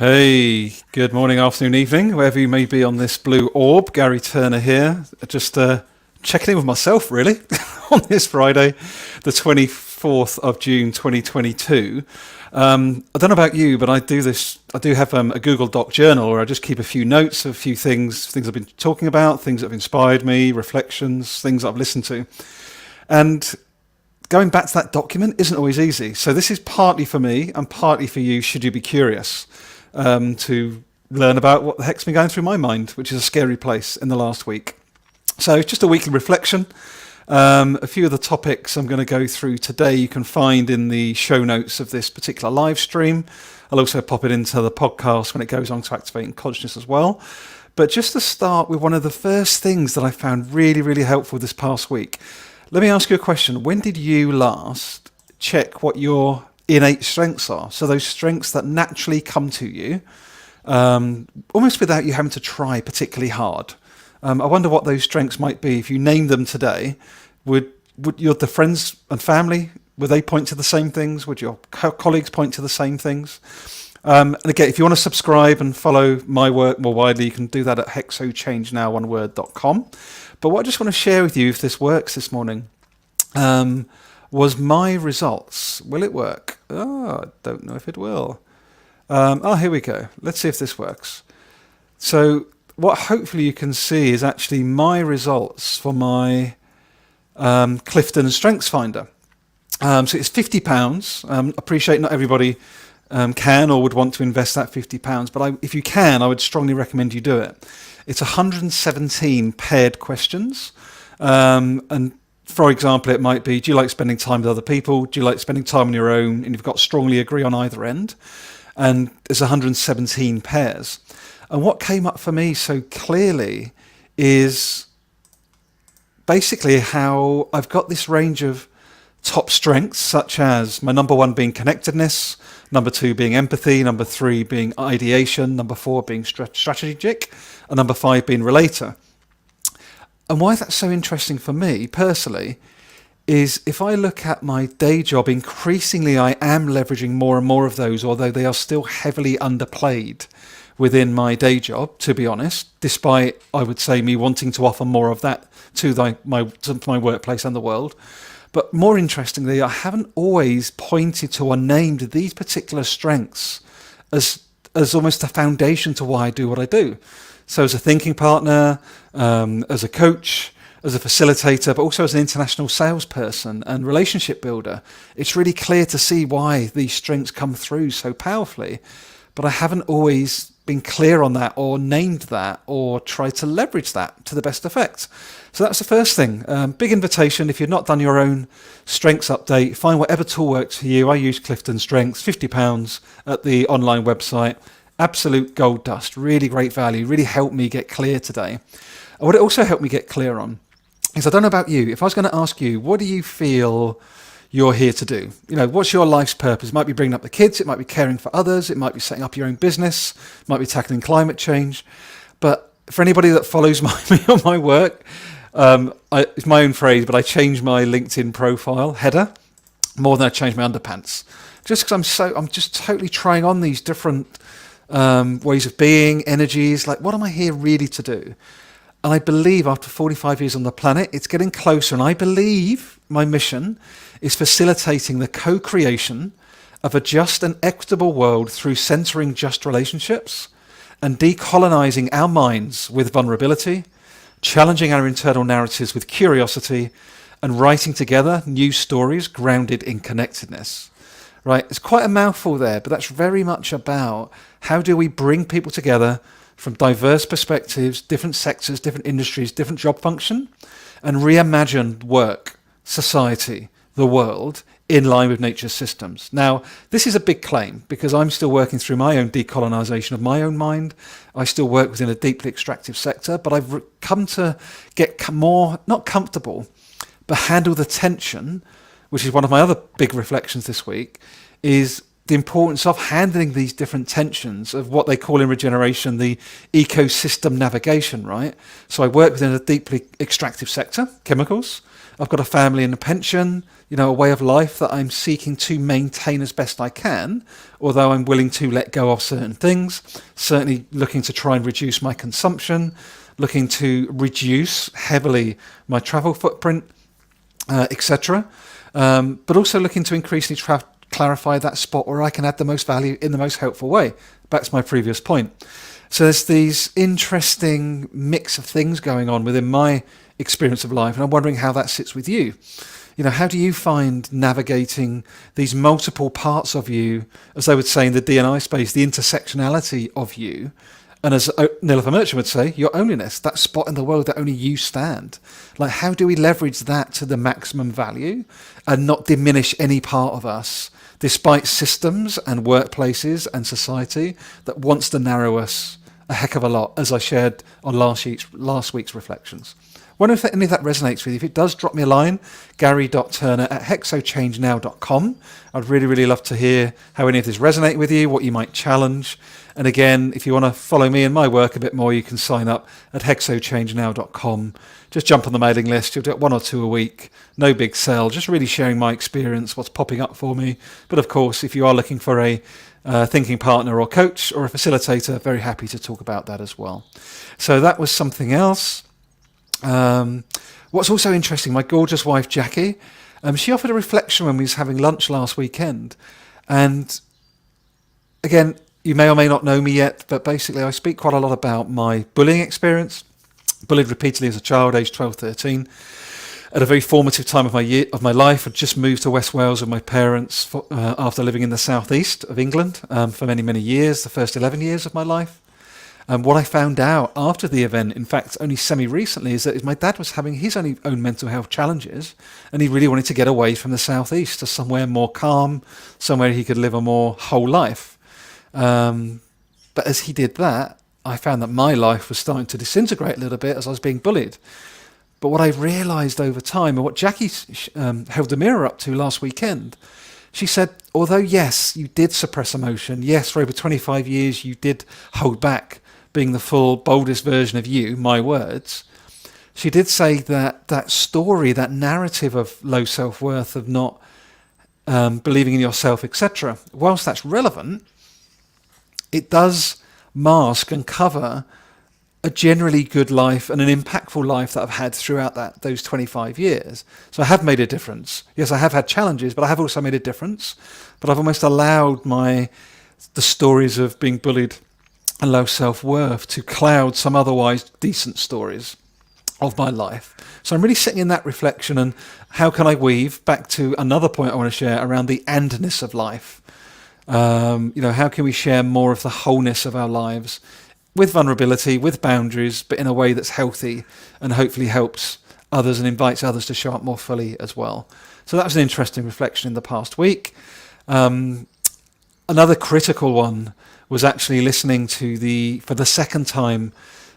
Hey, good morning, afternoon, evening, wherever you may be on this blue orb. Gary Turner here, just checking in with myself really on this Friday, the 24th of June 2022. I don't know about you, but I do have a Google Doc journal where I just keep a few notes of a few things I've been talking about, things that have inspired me, reflections, things that I've listened to. And going back to that document isn't always easy. So this is partly for me and partly for you, should you be curious to learn about what the heck's been going through my mind, which is a scary place in the last week. So just a weekly reflection. A few of the topics I'm going to go through today you can find in the show notes of this particular live stream. I'll also pop it into the podcast when it goes on to Activating Consciousness as well. But just to start with one of the first things that I found really, really helpful this past week. Let me ask you a question. When did you last check what your innate strengths are? So those strengths that naturally come to you, almost without you having to try particularly hard. I wonder what those strengths might be. If you name them today, would the friends and family, would they point to the same things? Would your colleagues point to the same things? And again, if you want to subscribe and follow my work more widely, you can do that at hexochangenowoneword.com. But what I just want to share with you, if this works this morning, was my results. Will it work? Oh, I don't know if it will. Here we go. Let's see if this works. So what hopefully you can see is actually my results for my Clifton Strengthsfinder. So it's £50. Appreciate not everybody can or would want to invest that £50, but if you can, I would strongly recommend you do it. It's 117 paired questions, and for example, it might be, do you like spending time with other people? Do you like spending time on your own? And you've got strongly agree on either end. And there's 117 pairs. And what came up for me so clearly is basically how I've got this range of top strengths, such as my number one being connectedness, number two being empathy, number three being ideation, number four being strategic, and number five being relator. And why that's so interesting for me personally is if I look at my day job, increasingly I am leveraging more and more of those, although they are still heavily underplayed within my day job, to be honest, despite, I would say, me wanting to offer more of that to my workplace and the world. But more interestingly, I haven't always pointed to or named these particular strengths as almost the foundation to why I do what I do. So as a thinking partner, as a coach, as a facilitator, but also as an international salesperson and relationship builder, it's really clear to see why these strengths come through so powerfully. But I haven't always been clear on that or named that or tried to leverage that to the best effect. So that's the first thing. Big invitation. If you've not done your own strengths update, find whatever tool works for you. I use Clifton Strengths, £50 at the online website. Absolute gold dust, really great value, really helped me get clear today. And what it also helped me get clear on is, I don't know about you, if I was going to ask you, what do you feel you're here to do? You know, what's your life's purpose? It might be bringing up the kids, it might be caring for others, it might be setting up your own business, it might be tackling climate change. But for anybody that follows me on my work, it's my own phrase, but I changed my LinkedIn profile header more than I changed my underpants. Just because I'm just totally trying on these different ways of being, energies, like what am I here really to do? And I believe after 45 years on the planet, it's getting closer. And I believe my mission is facilitating the co-creation of a just and equitable world through centering just relationships and de-colonising our minds with vulnerability, challenging our internal narratives with curiosity, and writing together new stories grounded in connectedness. Right, it's quite a mouthful there, but that's very much about how do we bring people together from diverse perspectives, different sectors, different industries, different job function, and reimagine work, society, the world in line with nature's systems. Now, this is a big claim because I'm still working through my own decolonisation of my own mind. I still work within a deeply extractive sector, but I've come to get more, not comfortable, but handle the tension, which is one of my other big reflections this week, is the importance of handling these different tensions of what they call in regeneration the ecosystem navigation, right? So I work within a deeply extractive sector, chemicals, I've got a family and a pension, a way of life that I'm seeking to maintain as best I can, although I'm willing to let go of certain things, certainly looking to try and reduce my consumption, looking to reduce heavily my travel footprint, etc. But also looking to increasingly clarify that spot where I can add the most value in the most helpful way. Back to my previous point. So there's these interesting mix of things going on within my experience of life, and I'm wondering how that sits with you. How do you find navigating these multiple parts of you, as they would say in the D&I space, the intersectionality of you, and as Nilofer Merchant would say, your onlyness, that spot in the world that only you stand. Like, how do we leverage that to the maximum value and not diminish any part of us, despite systems and workplaces and society that wants to narrow us a heck of a lot, as I shared on last week's reflections. Wonder if any of that resonates with you. If it does, drop me a line, gary.turner@hexochangenow.com. I'd really, really love to hear how any of this resonate with you, what you might challenge. And again, if you want to follow me and my work a bit more, you can sign up at hexochangenow.com. Just jump on the mailing list. You'll do 1 or 2 a week. No big sell. Just really sharing my experience, what's popping up for me. But of course, if you are looking for a thinking partner or coach or a facilitator, very happy to talk about that as well. So that was something else. What's also interesting, my gorgeous wife Jackie, she offered a reflection when we was having lunch last weekend. And again, you may or may not know me yet, but basically I speak quite a lot about my bullying experience. Bullied repeatedly as a child, age 12, 13. At a very formative time of my life, I'd just moved to West Wales with my parents after living in the southeast of England for many, many years, the first 11 years of my life. And what I found out after the event, in fact, only semi-recently, is that my dad was having his own mental health challenges, and he really wanted to get away from the southeast to somewhere more calm, somewhere he could live a more whole life. But as he did that, I found that my life was starting to disintegrate a little bit as I was being bullied. But what I realised over time, and what Jackie held the mirror up to last weekend, she said, although yes, you did suppress emotion, yes, for over 25 years you did hold back being the full, boldest version of you, my words, she did say that that story, that narrative of low self-worth, of not believing in yourself, etc., whilst that's relevant, it does mask and cover a generally good life and an impactful life that I've had throughout those 25 years. So I have made a difference. Yes, I have had challenges, but I have also made a difference. But I've almost allowed the stories of being bullied and low self-worth to cloud some otherwise decent stories of my life. So I'm really sitting in that reflection, and how can I weave back to another point I want to share around the andness of life. How can we share more of the wholeness of our lives with vulnerability, with boundaries, but in a way that's healthy and hopefully helps others and invites others to show up more fully as well. So that was an interesting reflection in the past week. Another critical one was actually listening for the second time,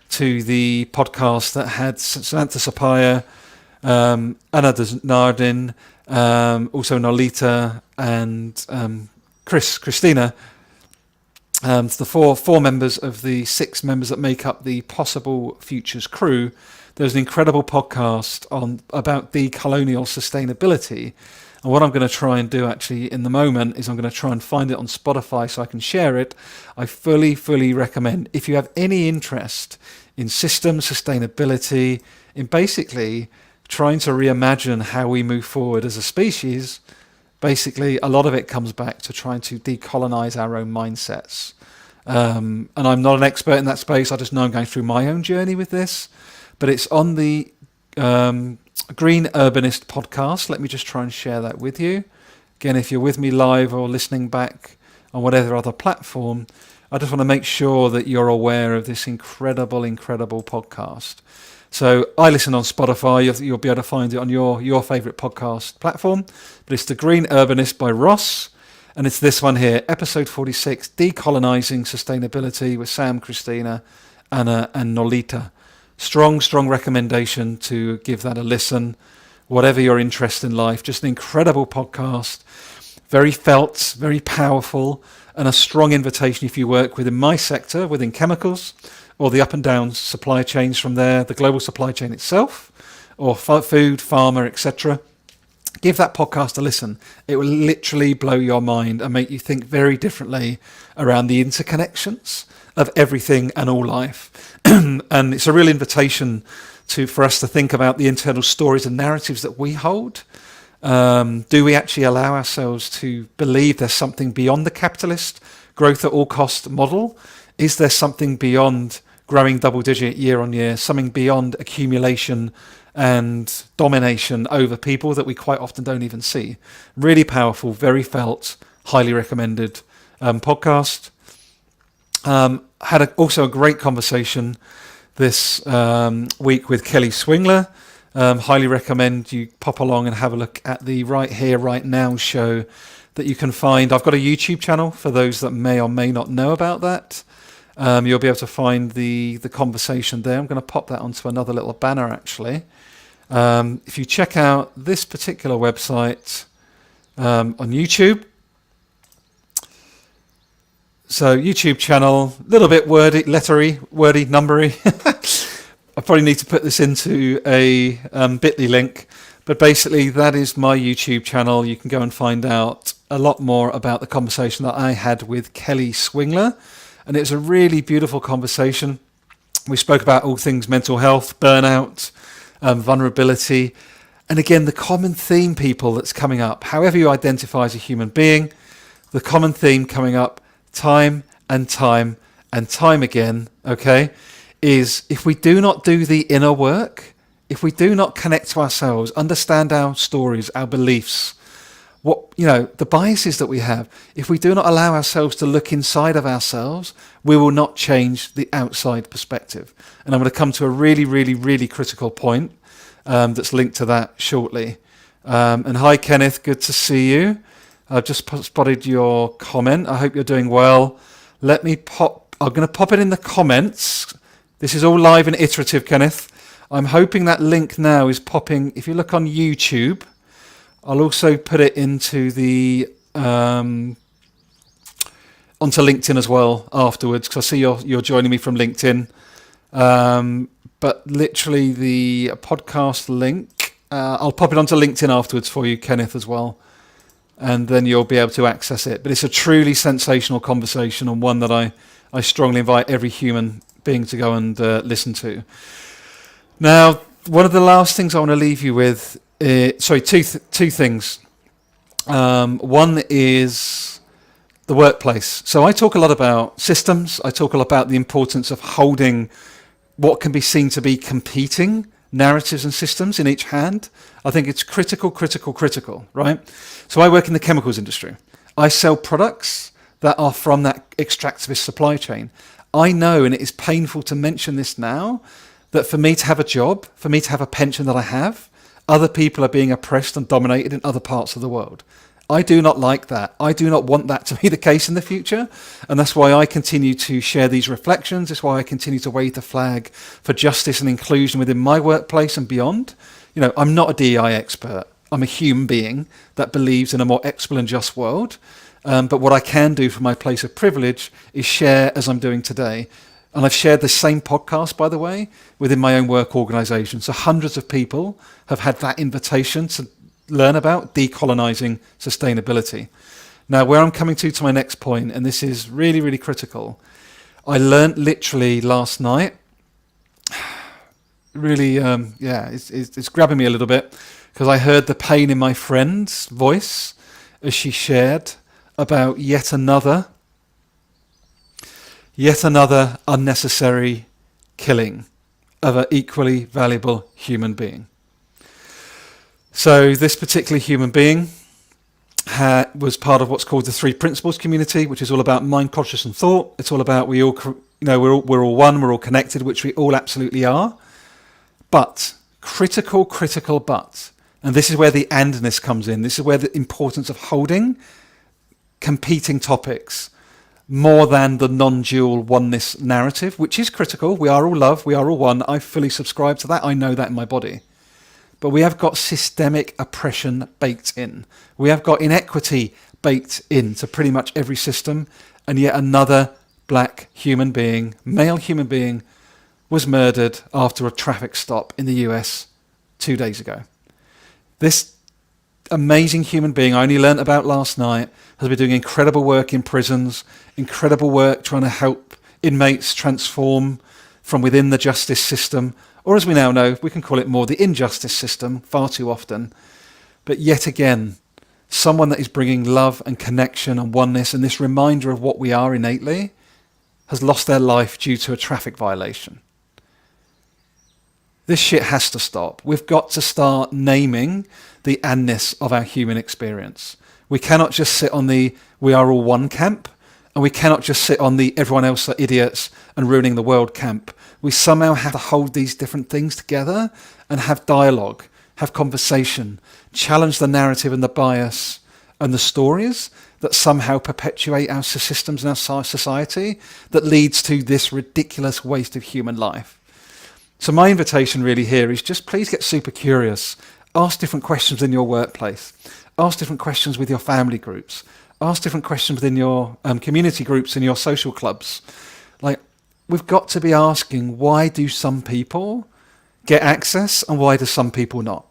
to the podcast that had Samantha Sapaya, Anna Nardin, also Nolita, and Christina. The four members of the 6 members that make up the Possible Futures crew. There's an incredible podcast about decolonial sustainability. And what I'm going to try and do actually in the moment is I'm going to try and find it on Spotify so I can share it. I fully, fully recommend, if you have any interest in systems, sustainability, in basically trying to reimagine how we move forward as a species, basically a lot of it comes back to trying to decolonize our own mindsets. And I'm not an expert in that space. I just know I'm going through my own journey with this. But it's on the Green Urbanist podcast. Let me just try and share that with you. Again, if you're with me live or listening back on whatever other platform, I just want to make sure that you're aware of this incredible, incredible podcast. So I listen on Spotify. You'll be able to find it on your favourite podcast platform. But it's The Green Urbanist by Ross. And it's this one here, episode 46, De-colonising Sustainability with Sam, Christina, Anna and Nolita. Strong recommendation to give that a listen. Whatever your interest in life, just an incredible podcast. Very felt, very powerful, and a strong invitation if you work within my sector, within chemicals, or the up and down supply chains from there, the global supply chain itself, or food, farmer, etc., give that podcast a listen. It will literally blow your mind and make you think very differently around the interconnections of everything and all life. And it's a real invitation for us to think about the internal stories and narratives that we hold. Do we actually allow ourselves to believe there's something beyond the capitalist growth at all cost model? Is there something beyond growing double digit year on year, something beyond accumulation and domination over people that we quite often don't even see? Really powerful, very felt, highly recommended podcast. Had also a great conversation this week with Kelly Swingler. Highly recommend you pop along and have a look at the Right Here, Right Now show that you can find. I've got a YouTube channel for those that may or may not know about that. You'll be able to find the conversation there. I'm going to pop that onto another little banner actually. If you check out this particular website on YouTube, so YouTube channel, a little bit wordy, numbery. I probably need to put this into a bit.ly link, but basically that is my YouTube channel. You can go and find out a lot more about the conversation that I had with Kelly Swingler, and it was a really beautiful conversation. We spoke about all things mental health, burnout, vulnerability, and again, the common theme, people, that's coming up, however you identify as a human being, the common theme coming up time and time and time again, okay, is if we do not do the inner work, if we do not connect to ourselves, understand our stories, our beliefs, the biases that we have, if we do not allow ourselves to look inside of ourselves, we will not change the outside perspective. And I'm going to come to a really, really, really critical point that's linked to that shortly. And hi, Kenneth, good to see you. I've just spotted your comment. I hope you're doing well. I'm going to pop it in the comments. This is all live and iterative, Kenneth. I'm hoping that link now is popping. If you look on YouTube, I'll also put it into the onto LinkedIn as well afterwards, because I see you're joining me from LinkedIn. But literally the podcast link, I'll pop it onto LinkedIn afterwards for you, Kenneth, as well. And then you'll be able to access it. But it's a truly sensational conversation, and one that I strongly invite every human being to go and listen to. Now, one of the last things I want to leave you with, two things. One is the workplace. So I talk a lot about systems. I talk a lot about the importance of holding what can be seen to be competing narratives and systems in each hand. I think it's critical, right? So I work in the chemicals industry. I sell products that are from that extractivist supply chain. I know, and it is painful to mention this now, that for me to have a job, for me to have a pension that I have, other people are being oppressed and dominated in other parts of the world. I do not like that. I do not want that to be the case in the future. And that's why I continue to share these reflections. It's why I continue to wave the flag for justice and inclusion within my workplace and beyond. I'm not a DEI expert. I'm a human being that believes in a more equitable and just world. But what I can do from my place of privilege is share as I'm doing today. And I've shared the same podcast, by the way, within my own work organisation. So hundreds of people have had that invitation to learn about de-colonising sustainability. Now, where I'm coming to my next point, and this is really, really critical, I learned literally last night, really, it's grabbing me a little bit, because I heard the pain in my friend's voice as she shared about yet another unnecessary killing of an equally valuable human being. So this particular human being was part of what's called the Three Principles community, which is all about mind, conscious, and thought. It's all about we're all one, we're all connected, which we all absolutely are. But critical but, and this is where the andness comes in. This is where the importance of holding competing topics more than the non-dual oneness narrative, which is critical. We are all love, we are all one. I fully subscribe to that. I know that in my body. But we have got systemic oppression baked in. We have got inequity baked into pretty much every system. And yet another black human being, male human being, was murdered after a traffic stop in the US 2 days ago. This amazing human being I only learnt about last night has been doing incredible work in prisons, incredible work trying to help inmates transform from within the justice system, or as we now know, we can call it more the injustice system far too often. But yet again, someone that is bringing love and connection and oneness and this reminder of what we are innately has lost their life due to a traffic violation. This shit has to stop. We've got to start naming the and-ness of our human experience. We cannot just sit on the we are all one camp, and we cannot just sit on the everyone else are idiots and ruining the world camp. We somehow have to hold these different things together and have dialogue, have conversation, challenge the narrative and the bias and the stories that somehow perpetuate our systems and our society that leads to this ridiculous waste of human life. So my invitation really here is just please get super curious. Ask different questions in your workplace. Ask different questions with your family groups. Ask different questions within your community groups and your social clubs. Like, we've got to be asking, why do some people get access and why do some people not?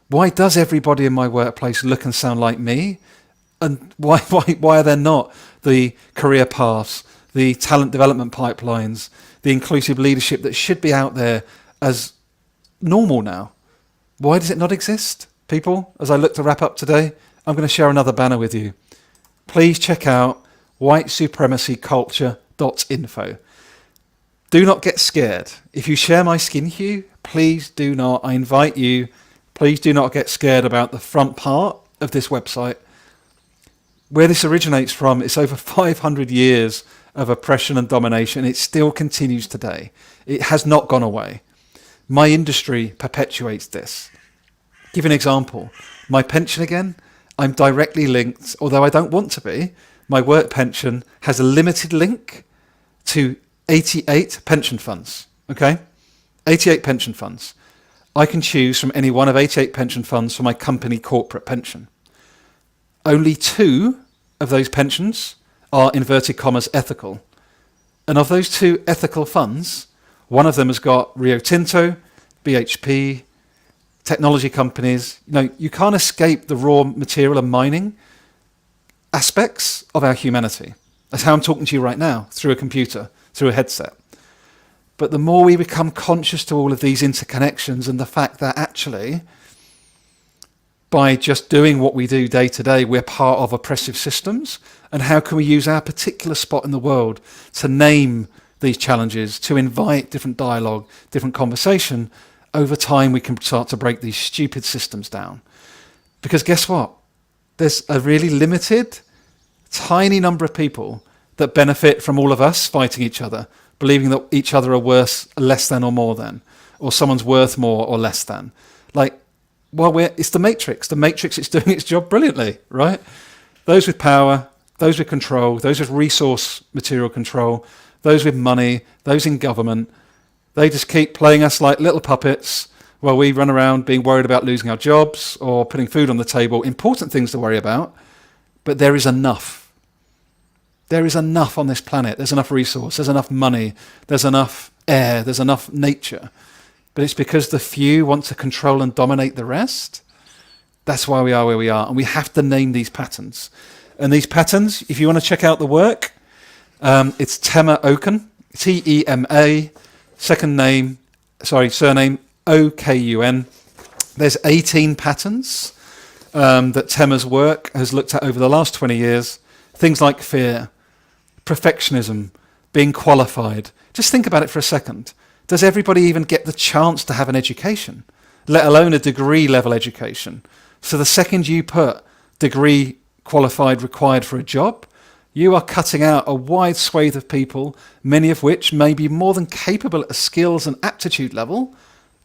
Why does everybody in my workplace look and sound like me? And why are there not the career paths, the talent development pipelines, the inclusive leadership that should be out there as normal now? Why does it not exist? People, as I look to wrap up today, I'm going to share another banner with you. Please check out whitesupremacyculture.info. Do not get scared. If you share my skin hue, please do not, I invite you, please do not get scared about the front part of this website. Where this originates from, it's over 500 years of oppression and domination. It still continues today. It has not gone away. My industry perpetuates this. Give an example. My pension again, I'm directly linked, although I don't want to be. My work pension has a limited link to 88 pension funds, okay? 88 pension funds. I can choose from any one of 88 pension funds for my company corporate pension. Only 2 of those pensions are, inverted commas, ethical. And of those 2 ethical funds, one of them has got Rio Tinto, BHP, technology companies. You know, you can't escape the raw material and mining aspects of our humanity. That's how I'm talking to you right now, through a computer, through a headset. But the more we become conscious to all of these interconnections and the fact that actually, by just doing what we do day to day, we're part of oppressive systems, and how can we use our particular spot in the world to name these challenges, to invite different dialogue, different conversation. Over time, we can start to break these stupid systems down. Because guess what? There's a really limited, tiny number of people that benefit from all of us fighting each other, believing that each other are worse, less than, or more than, or someone's worth more or less than. Like, well, it's the Matrix. The Matrix is doing its job brilliantly, right? Those with power, those with control, those with resource material control, those with money, those in government, they just keep playing us like little puppets while we run around being worried about losing our jobs or putting food on the table. Important things to worry about, but there is enough. There is enough on this planet. There's enough resource, there's enough money, there's enough air, there's enough nature. But it's because the few want to control and dominate the rest. That's why we are where we are. And we have to name these patterns. And these patterns, if you want to check out the work, it's Tema Okun, Tema, surname Okun. There's 18 patterns that Tema's work has looked at over the last 20 years. Things like fear, perfectionism, being qualified. Just think about it for a second. Does everybody even get the chance to have an education, let alone a degree level education? So the second you put degree qualified required for a job, you are cutting out a wide swathe of people, many of which may be more than capable at a skills and aptitude level,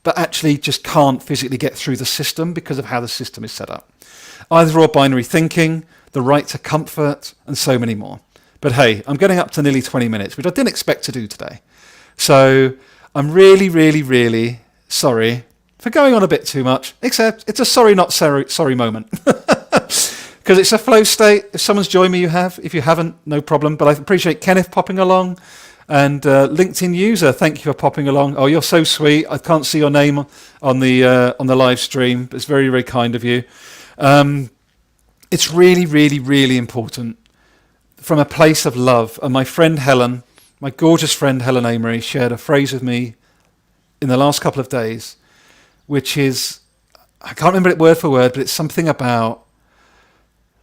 but actually just can't physically get through the system because of how the system is set up. Either or binary thinking, the right to comfort, and so many more. But hey, I'm getting up to nearly 20 minutes, which I didn't expect to do today. So I'm really, really, really sorry for going on a bit too much, except it's a sorry, not sorry moment. Because it's a flow state. If someone's joined me, you have. If you haven't, no problem. But I appreciate Kenneth popping along. And LinkedIn user, thank you for popping along. Oh, you're so sweet. I can't see your name on the live stream, but it's very, very kind of you. It's really, really, really important from a place of love. And my friend Helen, my gorgeous friend Helen Amory, shared a phrase with me in the last couple of days, which is, I can't remember it word for word, but it's something about,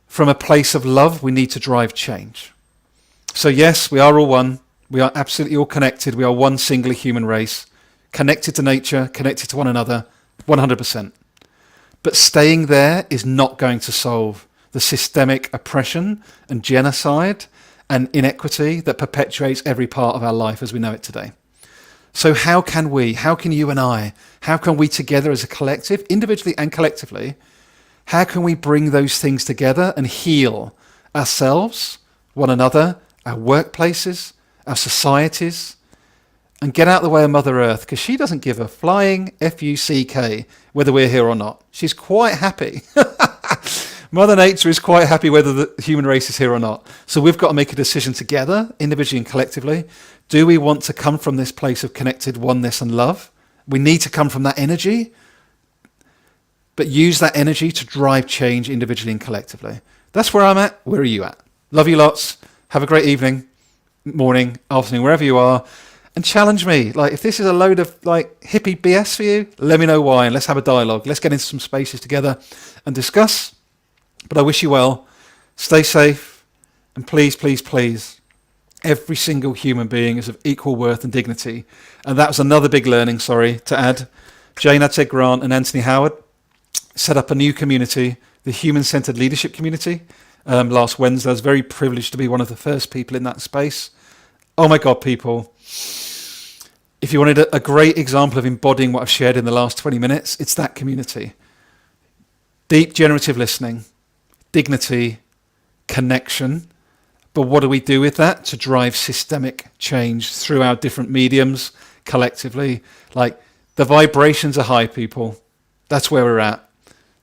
from a place of love, we need to drive change. So yes, we are all one. We are absolutely all connected. We are one singular human race, connected to nature, connected to one another, 100%. But staying there is not going to solve the systemic oppression and genocide and inequity that perpetuates every part of our life as we know it today. So how can you and I, how can we together as a collective, individually and collectively, how can we bring those things together and heal ourselves, one another, our workplaces, our societies, and get out of the way of Mother Earth, because she doesn't give a flying F-U-C-K whether we're here or not. She's quite happy. Mother Nature is quite happy whether the human race is here or not. So we've got to make a decision together, individually and collectively. Do we want to come from this place of connected oneness and love? We need to come from that energy, but use that energy to drive change individually and collectively. That's where I'm at. Where are you at? Love you lots. Have a great evening, morning, afternoon, wherever you are. And challenge me. Like, if this is a load of like hippie BS for you, let me know why, and let's have a dialogue. Let's get into some spaces together and discuss. But I wish you well. Stay safe, and please, please, please, every single human being is of equal worth and dignity. And that was another big learning, to add. Jane Adsett Grant and Anthony Howard set up a new community, the Human-Centered Leadership Community, last Wednesday. I was very privileged to be one of the first people in that space. Oh my God, people. If you wanted a great example of embodying what I've shared in the last 20 minutes, it's that community. Deep generative listening, dignity, connection. But what do we do with that to drive systemic change through our different mediums collectively? Like, the vibrations are high, people. That's where we're at.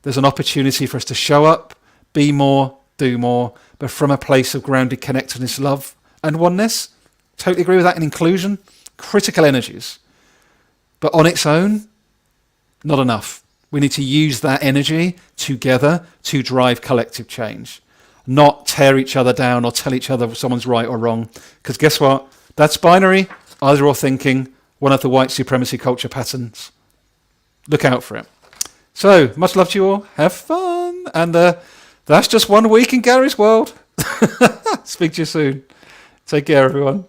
There's an opportunity for us to show up, be more, do more, but from a place of grounded connectedness, love, and oneness. Totally agree with that. And inclusion, critical energies. But on its own, not enough. We need to use that energy together to drive collective change, not tear each other down or tell each other someone's right or wrong. Because guess what? That's binary, either or thinking, one of the white supremacy culture patterns. Look out for it. So, much love to you all. Have fun. And that's just 1 week in Garry's world. Speak to you soon. Take care, everyone.